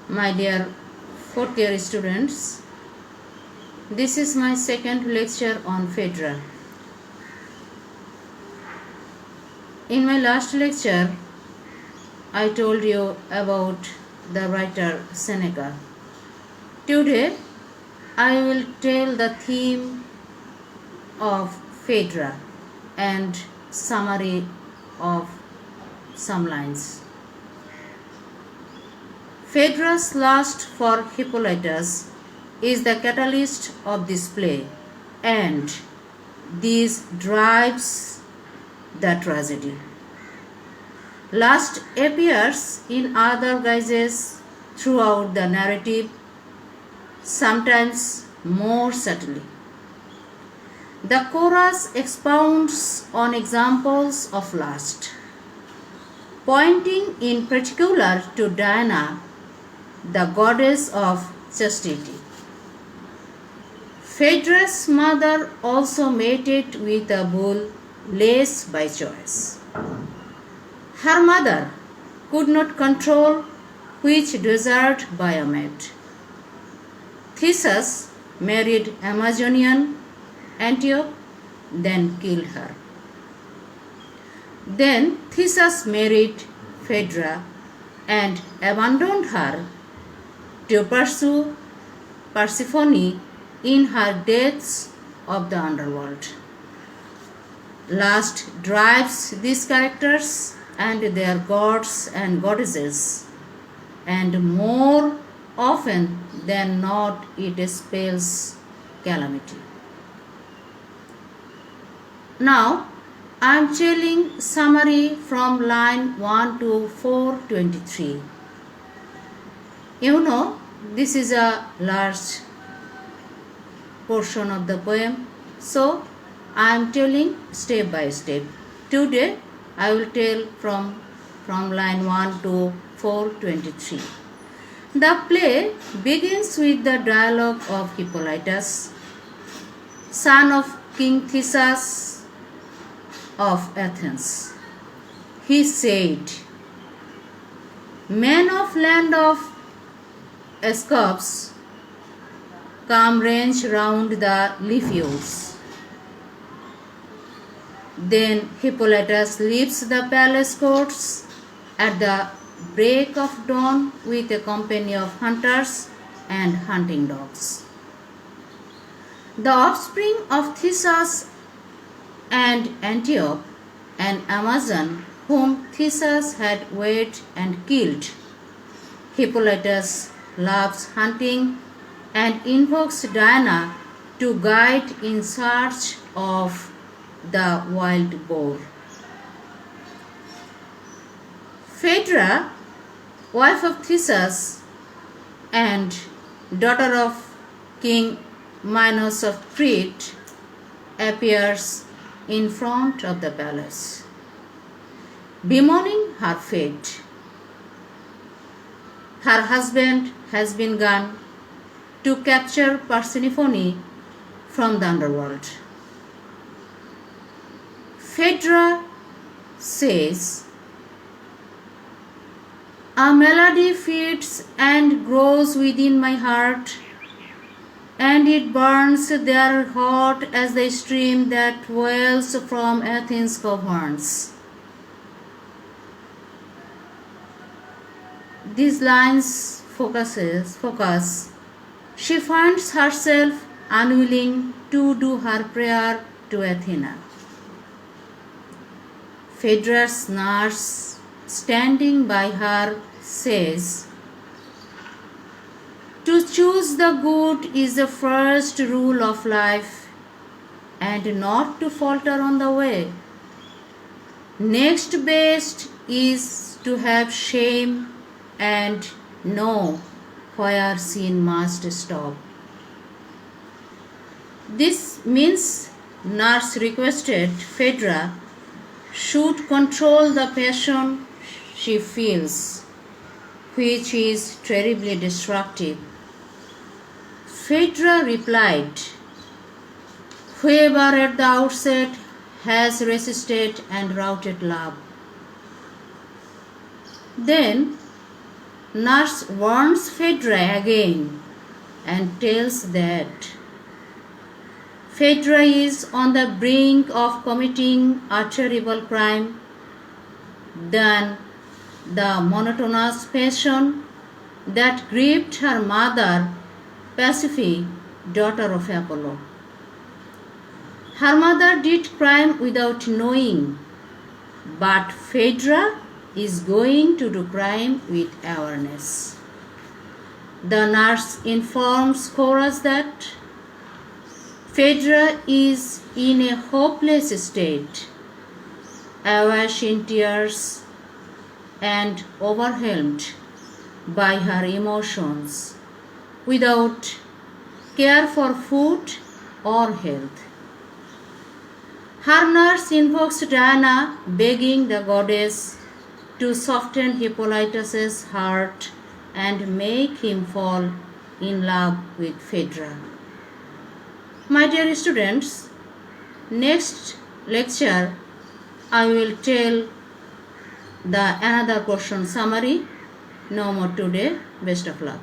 My dear fourth year students, this is my second lecture on Phaedra. In my last lecture, I told you about the writer Seneca. Today, I will tell the theme of Phaedra and summary of some lines. Phaedra's lust for Hippolytus is the catalyst of this play, and this drives the tragedy. Lust appears in other guises throughout the narrative, sometimes more subtly. The chorus expounds on examples of lust, pointing in particular to Diana, the goddess of chastity. Phaedra's mother also mated with a bull laced by choice. Her mother could not control which desert by a mate. Theseus married Amazonian Antiope, then killed her. Then Theseus married Phaedra and abandoned her to pursue Persephone in her depths of the underworld. Lust drives these characters and their gods and goddesses, and more often than not it spells calamity. Now I am telling summary from line 1 to 423. You know, this is a large portion of the poem, so I am telling step by step. Today I will tell from line 1 to 423. The play begins with the dialogue of Hippolytus, son of King Theseus of Athens. He said, "Men of land of Escopes, come range round the Lepheus." Then Hippolytus leaves the palace courts at the break of dawn with a company of hunters and hunting dogs. The offspring of Theseus and Antiope, an Amazon whom Theseus had wed and killed, Hippolytus loves hunting and invokes Diana to guide in search of the wild boar. Phaedra, wife of Theseus and daughter of King Minos of Crete, appears in front of the palace, bemoaning her fate. Her husband has been gone to capture Persephone from the underworld. Phaedra says, "A melody feeds and grows within my heart, and it burns there hot as the stream that wells from Athens' caverns." These lines focus. She finds herself unwilling to do her prayer to Athena. Phaedra's nurse, standing by her, says, "To choose the good is the first rule of life, and not to falter on the way. Next best is to have shame and know where sin must stop." This means nurse requested Phaedra should control the passion she feels, which is terribly destructive. Phaedra replied, "Whoever at the outset has resisted and routed love." Then nurse warns Phaedra again and tells that Phaedra is on the brink of committing a terrible crime. Then the monotonous passion that gripped her mother, Pasiphae, daughter of Apollo. Her mother did crime without knowing, but Phaedra is going to do crime with awareness. The nurse informs Chorus that Phaedra is in a hopeless state, awash in tears and overwhelmed by her emotions, without care for food or health. Her nurse invokes Diana, begging the goddess to soften Hippolytus's heart and make him fall in love with Phaedra. My dear students, next lecture I will tell the another portion summary. No more today. Best of luck.